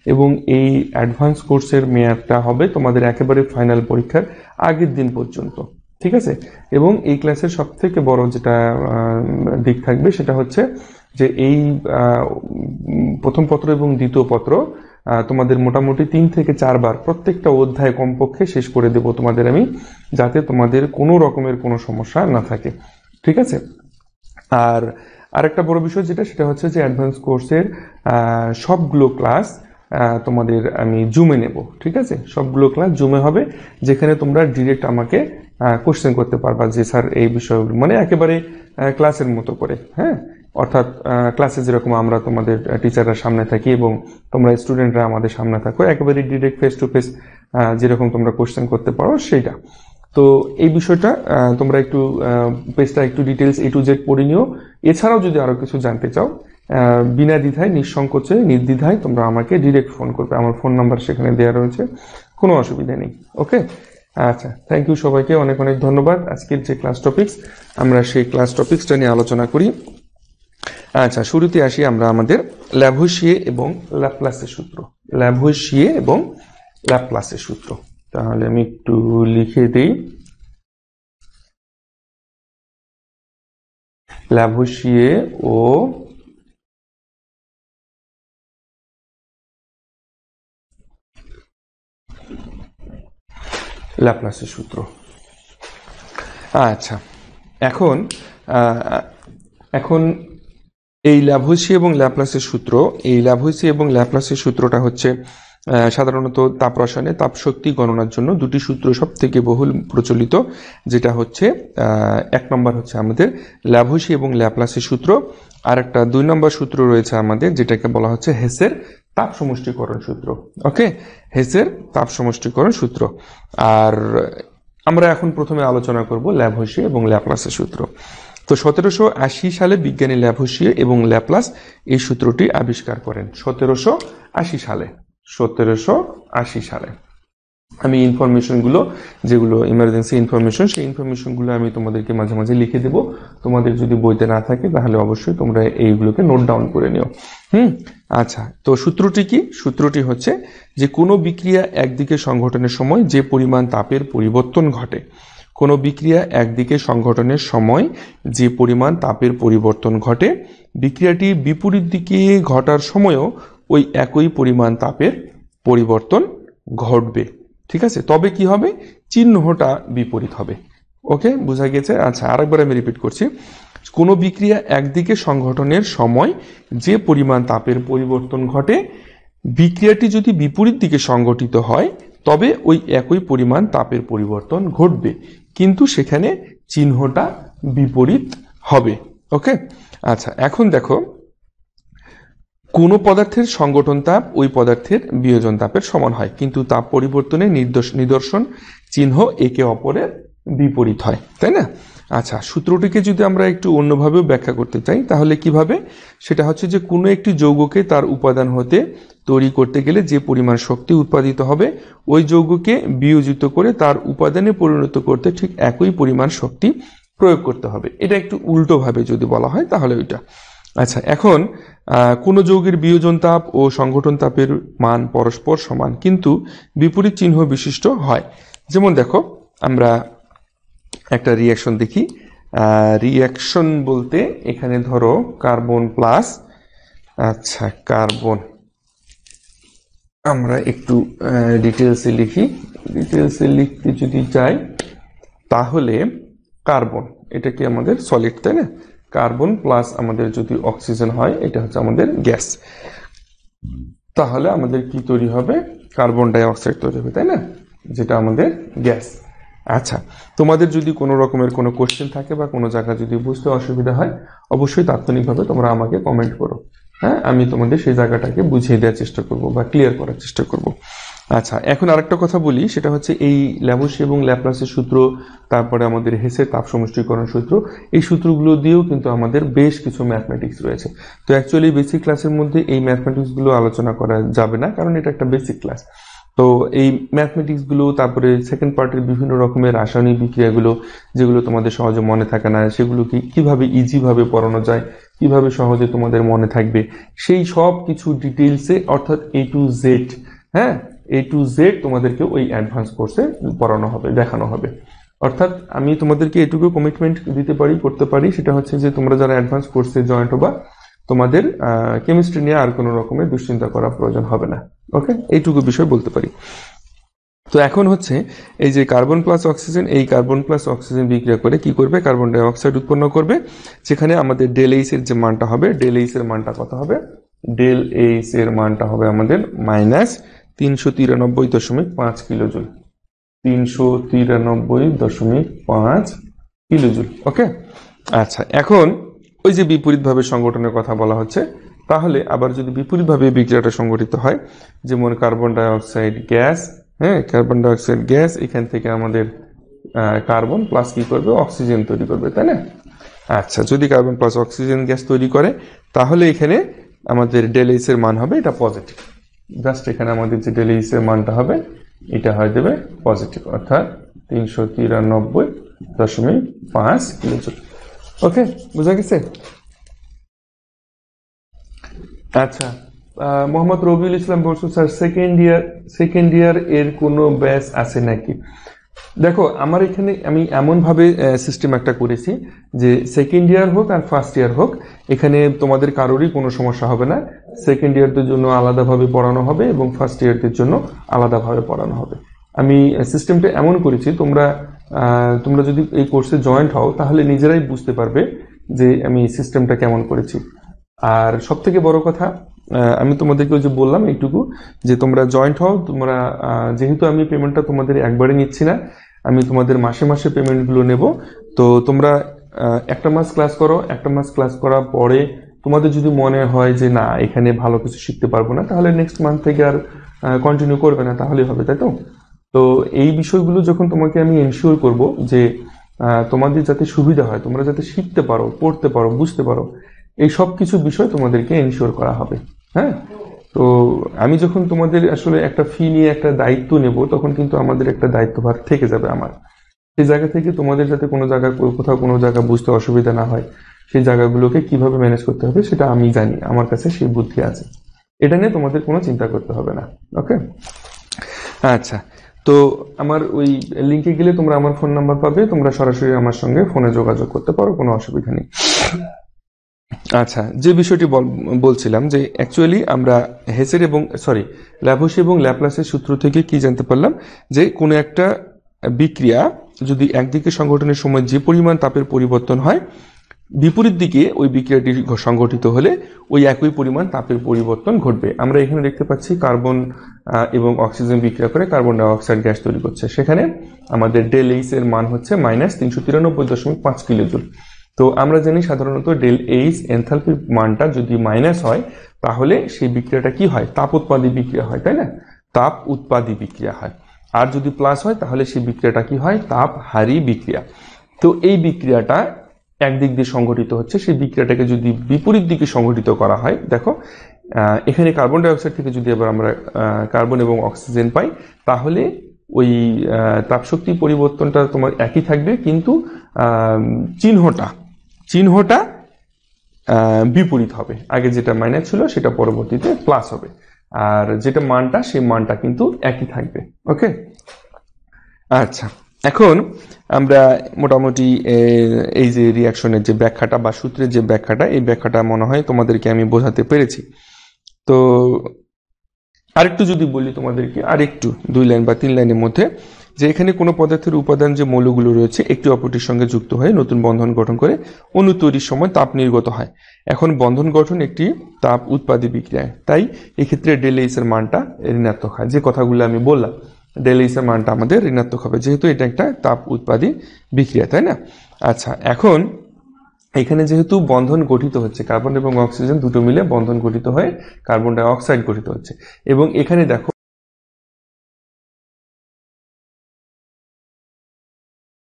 এবং এই অ্যাডভান্স কোর্সের মেয়াদটা হবে তোমাদের একেবারে ফাইনাল পরীক্ষার আগের দিন পর্যন্ত, ঠিক আছে। এবং এই ক্লাসের সব থেকে বড় যেটা দিক থাকবে সেটা হচ্ছে যে এই প্রথম পত্র এবং দ্বিতীয় পত্র তোমাদের মোটামুটি 3 থেকে 4 বার প্রত্যেকটা অধ্যায় কমপক্ষে শেষ করে দেব তোমাদের আমি, যাতে তোমাদের কোনো রকমের কোনো সমস্যা না থাকে, ঠিক আছে। আর আরেকটা বড় বিষয় যেটা, সেটা হচ্ছে যে অ্যাডভান্স কোর্সের সবগুলো ক্লাস তোমাদের আমি জুমে নেব, ঠিক আছে। সবগুলো ক্লাস জুমে হবে, যেখানে তোমরা ডিরেক্ট আমাকে কোশ্চেন করতে পারবা যে স্যার এই বিষয়গুলো, মানে একেবারে ক্লাসের মতো করে, হ্যাঁ। অর্থাৎ ক্লাসে যেরকম আমরা তোমাদের টিচাররা সামনে থাকি এবং তোমরা স্টুডেন্টরা আমাদের সামনে থাকো, একেবারে ডিরেক্ট ফেস টু ফেস যেরকম তোমরা কোশ্চেন করতে পারো সেইটা। তো এই বিষয়টা তোমরা একটু পেজটা একটু ডিটেলস A to Z পড়ে নিও। এছাড়াও যদি আরো কিছু জানতে চাও, বিনা দ্বিধায় নিঃসংকোচে নির্দ্বিধায় তোমরা আমাকে ডিরেক্ট ফোন করবে, আমার ফোন নাম্বার সেখানে দেওয়া রয়েছে, কোনো অসুবিধা নেই। ওকে, আচ্ছা, থ্যাংক ইউ সবাইকে, অনেক অনেক ধন্যবাদ। আজকের যে ক্লাস টপিকস, আমরা সেই ক্লাস টপিকসটা নিয়ে আলোচনা করি। আচ্ছা, শুরুতে আসি আমরা আমাদের ল্যাভোসিয়ে এবং ল্যাপ্লাসের সূত্র। ল্যাভোসিয়ে এবং ল্যাপ্লাসের সূত্র, তাহলে আমি একটু লিখে দিই। ল্যাভোসিয়ে ও ল্যাপ্লাসের সূত্র। আচ্ছা, এখন এই ল্যাভোসিয়ে এবং ল্যাপ্লাসের সূত্র, এই ল্যাভোসিয়ে এবং ল্যাপ্লাসের সূত্রটা হচ্ছে সাধারণত তাপ রসায়নে তাপ শক্তি গণনার জন্য দুটি সূত্র সব থেকে বহুল প্রচলিত, যেটা হচ্ছে 1 নম্বর হচ্ছে আমাদের ল্যাভোসিয়ে এবং ল্যাপ্লাসের সূত্র, আর একটা 2 নম্বর সূত্র রয়েছে আমাদের, যেটাকে বলা হচ্ছে হেসের তাপ সমষ্টিকরণ সূত্র। ওকে, হেসের তাপ সমষ্টিকরণ সূত্র। আর আমরা এখন প্রথমে আলোচনা করব ল্যাভোসিয়ে এবং ল্যাপ্লাসের সূত্র। তো 1780 সালে বিজ্ঞানী ল্যাভোসিয়ে এবং ল্যাপ্লাস এই সূত্রটি আবিষ্কার করেন। 1780 সালে। আমি ইনফরমেশনগুলো, যেগুলো ইমার্জেন্সি ইনফরমেশন, সেই ইনফরমেশনগুলো আমি তোমাদেরকে মাঝে মাঝে লিখে দেব। তোমাদের যদি বইতে না থাকে তাহলে অবশ্যই তোমরা এইগুলোকে নোট ডাউন করে নিও। আচ্ছা, তো সূত্রটি কি? সূত্রটি হচ্ছে যে কোনো বিক্রিয়া একদিকে সংঘটনের সময় যে পরিমাণ তাপের পরিবর্তন ঘটে, কোনো বিক্রিয়া একদিকে সংঘটনের সময় যে পরিমাণ তাপের পরিবর্তন ঘটে, বিক্রিয়াটি বিপরীত দিকে ঘটার সময়ও ওই একই পরিমাণ তাপের পরিবর্তন ঘটবে, ঠিক আছে। তবে কি হবে? চিহ্নটা বিপরীত হবে। ওকে, বোঝা গেছে? আচ্ছা, আরেকবার আমি রিপিট করছি। কোনো বিক্রিয়া একদিকে সংঘটনের সময় যে পরিমাণ তাপের পরিবর্তন ঘটে, বিক্রিয়াটি যদি বিপরীত দিকে সংঘটিত হয় তবে ওই একই পরিমাণ তাপের পরিবর্তন ঘটবে, কিন্তু সেখানে চিহ্নটা বিপরীত হবে। ওকে, আচ্ছা, এখন দেখো, কোনো পদার্থের সংগঠন তাপ ওই পদার্থের বিয়োজন তাপের সমান হয়, কিন্তু তাপ পরিবর্তনের নিদর্শন চিহ্ন একে অপরের বিপরীত হয়, তাই না? আচ্ছা, সূত্রটিকে যদি আমরা একটু অন্যভাবেও ব্যাখ্যা করতে চাই তাহলে কিভাবে? সেটা হচ্ছে যে কোনো একটি যৌগকে তার উপাদান হতে তৈরি করতে গেলে যে পরিমাণ শক্তি উৎপাদিত হবে, ওই যৌগকে বিয়োজিত করে তার উপাদানে পরিণত করতে ঠিক একই পরিমাণ শক্তি প্রয়োগ করতে হবে। এটা একটু উল্টোভাবে যদি বলা হয় তাহলে ওইটা। আচ্ছা, এখন কোন যৌগের বিয়োজন তাপ ও সংঘটন তাপের মান পরস্পর সমান কিন্তু বিপরীত চিহ্ন বিশিষ্ট হয়। যেমন দেখো, আমরা একটা রিঅ্যাকশন দেখি। রিঅ্যাকশন বলতে এখানে ধরো কার্বন প্লাস, আচ্ছা কার্বন, আমরা একটু ডিটেলসে লিখি। ডিটেলসে লিখতে যদি চাই তাহলে কার্বন, এটা কি আমাদের সলিড, তাই না? কার্বন প্লাস আমাদের যদি অক্সিজেন হয়, এটা হচ্ছে আমাদের গ্যাস, তাহলে আমাদের কি তৈরি হবে? কার্বন ডাই অক্সাইড তৈরি হবে, তাই না? যেটা আমাদের গ্যাস। আচ্ছা, তোমাদের যদি কোনো রকমের কোনো কোশ্চেন থাকে বা কোনো জায়গা যদি বুঝতে অসুবিধা হয়, অবশ্যই তাৎক্ষণিকভাবে তোমরা আমাকে কমেন্ট করো, হ্যাঁ, আমি তোমাদের সেই জায়গাটাকে বুঝিয়ে দেওয়ার চেষ্টা করব বা ক্লিয়ার করার চেষ্টা করব। আচ্ছা, এখন আরেকটা কথা বলি, সেটা হচ্ছে এই ল্যাভোসিয়ে এবং ল্যাপ্লাসের সূত্র, তারপরে আমাদের হেসের তাপ সমষ্টিকরণ সূত্র, এই সূত্রগুলো দিয়েও কিন্তু আমাদের বেশ কিছু ম্যাথমেটিক্স রয়েছে। তো অ্যাকচুয়ালি বেসিক ক্লাসের মধ্যে এই ম্যাথমেটিক্সগুলো আলোচনা করা যাবে না, কারণ এটা একটা বেসিক ক্লাস। তো এই ম্যাথমেটিক্সগুলো, তারপরে সেকেন্ড পার্টের বিভিন্ন রকমের রাসায়নিক বিক্রিয়াগুলো, যেগুলো তোমাদের সহজে মনে থাকে না, সেগুলো কিভাবে ইজিভাবে পড়ানো যায়, কিভাবে সহজে তোমাদের মনে থাকবে, সেই সব কিছু ডিটেইলসে অর্থাৎ A to Z, হ্যাঁ A to Z তোমাদেরকে ওই অ্যাডভান্স কোর্সে পড়ানো হবে, দেখানো হবে। অর্থাৎ আমি তোমাদেরকে এটুকু কমিটমেন্ট দিতে পারি, করতে পারি, সেটা হচ্ছে যে তোমরা যারা অ্যাডভান্স কোর্সে জয়েন্ট হবা তোমাদের কেমিস্ট্রি নিয়ে আর কোনো রকমের দুশ্চিন্তা করার প্রয়োজন হবে না। ওকে, এইটুকু বিষয় বলতে পারি। তো এখন হচ্ছে এই যে কার্বন প্লাস অক্সিজেন, এই কার্বন প্লাস অক্সিজেন বিক্রিয়া করে কি করবে, কার্বন ডাই অক্সাইড উৎপন্ন করবে, যেখানে আমাদের ডেল এইচ এর যে মানটা হবে, ডেল এইচ এর মানটা কত হবে, ডেল এইচ এর মানটা হবে আমাদের -393.5 কিলোজুল, 393.5 কিলোজুল। ওকে, আচ্ছা এখন ওই যে বিপরীতভাবে সংগঠনের কথা বলা হচ্ছে, তাহলে আবার যদি বিপরীতভাবে বিক্রিয়াটা সংগঠিত হয়, যেমন কার্বন ডাই অক্সাইড গ্যাস, হ্যাঁ কার্বন ডাই অক্সাইড গ্যাস, এখান থেকে আমাদের কার্বন প্লাস কি করবে, অক্সিজেন তৈরি করবে, তাই না? আচ্ছা, যদি কার্বন প্লাস অক্সিজেন গ্যাস তৈরি করে তাহলে এখানে আমাদের ডেল এইচ এর মান হবে এটা পজিটিভ। জাস্ট এখানে আমাদের যে ডেল এইচ এর মানটা হবে এটা হয়ে যাবে পজিটিভ, অর্থাৎ 393.5 কিলোজুল। ওকে, বুঝা গেছে? আচ্ছা, মোহাম্মদ রবিউল ইসলাম বলছো স্যার সেকেন্ড ইয়ার এর কোনো ব্যাচ আছে নাকি? দেখো, আমার এখানে আমি এমন ভাবে সিস্টেম একটা করেছি যে সেকেন্ড ইয়ার হোক আর ফার্স্ট ইয়ার হোক, এখানে তোমাদের কারোরই কোনো সমস্যা হবে না। সেকেন্ড ইয়ারদের জন্য আলাদাভাবে পড়ানো হবে এবং ফার্স্ট ইয়ারদের জন্য আলাদাভাবে পড়ানো হবে। আমি সিস্টেমটা এমন করেছি, তোমরা যদি এই কোর্সে জয়েন্ট হও তাহলে নিজেরাই বুঝতে পারবে যে আমি সিস্টেমটা কেমন করেছি। আর সব থেকে বড় কথা, আমি তোমাদেরকে যে বললাম এইটুকু, যে তোমরা জয়েন্ট হও, তোমরা যেহেতু আমি পেমেন্টটা তোমাদের একবারে নিচ্ছি না, আমি তোমাদের মাসে মাসে পেমেন্টগুলো নেব। তো তোমরা একটা মাস ক্লাস করো, একটা মাস ক্লাস করার পরে তোমাদের যদি মনে হয় যে না এখানে ভালো কিছু শিখতে পারবো না, তাহলে নেক্সট মান্থ থেকে আর কন্টিনিউ করবে না, তাহলেই হবে, তাই তো? তো এই বিষয়গুলো যখন তোমাকে আমি এনশিওর করব যে তোমাদের যাতে সুবিধা হয়, তোমরা যাতে শিখতে পারো, পড়তে পারো, বুঝতে পারো, এই সব কিছু বিষয় তোমাদেরকে এনশিওর করা হবে। হ্যাঁ, তো আমি যখন তোমাদের আসলে একটা ফি নিয়ে একটা দায়িত্ব নেব, তখন কিন্তু আমাদের একটা দায়িত্বভার থেকে যাবে আমার। সেই জায়গা থেকে তোমাদের যাতে কোথাও কোনো জায়গা বুঝতে অসুবিধা না হয়, সেই জায়গাগুলোকে কিভাবে ম্যানেজ করতে হবে সেটা আমি জানি, আমার কাছে সেই বুদ্ধি আছে। এটা নিয়ে তোমাদের কোনো চিন্তা করতে হবে না। ওকে, আচ্ছা, তো আমার ওই লিঙ্কে গেলে তোমরা আমার ফোন নাম্বার পাবে, তোমরা সরাসরি আমার সঙ্গে ফোনে যোগাযোগ করতে পারো, কোনো অসুবিধা নেই। আচ্ছা, যে বিষয়টি বলছিলাম যে অ্যাকচুয়ালি আমরা হেসের এবং ল্যাভোসি এবং ল্যাপ্লাসের সূত্র থেকে কি জানতে পারলাম, যে কোনো একটা বিক্রিয়া যদি একদিকে সংঘটনের সময় যে পরিমাণ তাপের পরিবর্তন হয়, বিপরীত দিকে ওই বিক্রিয়াটি সংঘটিত হলে ওই একই পরিমাণ তাপের পরিবর্তন ঘটবে। আমরা এখানে দেখতে পাচ্ছি কার্বন এবং অক্সিজেন বিক্রিয়া করে কার্বন ডাই অক্সাইড গ্যাস তৈরি করছে, সেখানে আমাদের ডেল এইচ এর মান হচ্ছে -393.5 কিলোজুল। তো আমরা জানি সাধারণত ডেল এইচ এনথালপির মানটা যদি মাইনাস হয় তাহলে সেই বিক্রিয়াটা কি হয়, তাপ উৎপাদী বিক্রিয়া হয়, তাই না? তাপ উৎপাদী বিক্রিয়া হয়। আর যদি প্লাস হয় তাহলে সেই বিক্রিয়াটা কি হয়, তাপ হারী বিক্রিয়া। তো এই বিক্রিয়াটা একদিক দিয়ে সংঘটিত হচ্ছে, সেই বিক্রিয়াটাকে যদি বিপরীত দিকে সংঘটিত করা হয়, দেখো এখানে কার্বন ডাই অক্সাইড থেকে যদি আবার আমরা কার্বন এবং অক্সিজেন পাই, তাহলে ওই তাপশক্তি পরিবর্তনটা তোমার একই থাকবে, কিন্তু চিহ্নটা বিপরীত হবে। আগে যেটা মাইনাস ছিল সেটা পরবর্তীতে প্লাস হবে, আর যেটা মানটা সেই মানটা কিন্তু একই থাকবে। ওকে, আচ্ছা, এখন আমরা মোটামুটি এই যে রিয়াকশনের যে ব্যাখ্যাটা বা সূত্রের যে ব্যাখ্যাটা, এই ব্যাখ্যাটা মনে হয় তোমাদেরকে আমি বোঝাতে পেরেছি। তো আরেকটু যদি বলি তোমাদেরকে, আরেকটু 2 লাইন বা 3 লাইনের মধ্যে, যে এখানে কোনো পদার্থের উপাদান যে মৌলগুলো রয়েছে একটি অপরটির সঙ্গে যুক্ত হয়ে নতুন বন্ধন গঠন করে অণু তৈরির সময় তাপ নির্গত হয়। এখন বন্ধন গঠন একটি তাপ উৎপাদী বিক্রিয়া, তাই এক্ষেত্রে ডেল এইচ এর মানটা ঋণাত্মক হয়। যে কথাগুলো আমি বললাম, ডেল এইচ এর মানটা আমাদের ঋণাত্মক হবে, যেহেতু এটা একটা তাপ উৎপাদী বিক্রিয়া, তাই না? আচ্ছা, এখন এখানে যেহেতু বন্ধন গঠিত হচ্ছে, কার্বন এবং অক্সিজেন দুটো মিলে বন্ধন গঠিত হয়ে কার্বন ডাই অক্সাইড গঠিত হচ্ছে, এবং এখানে দেখো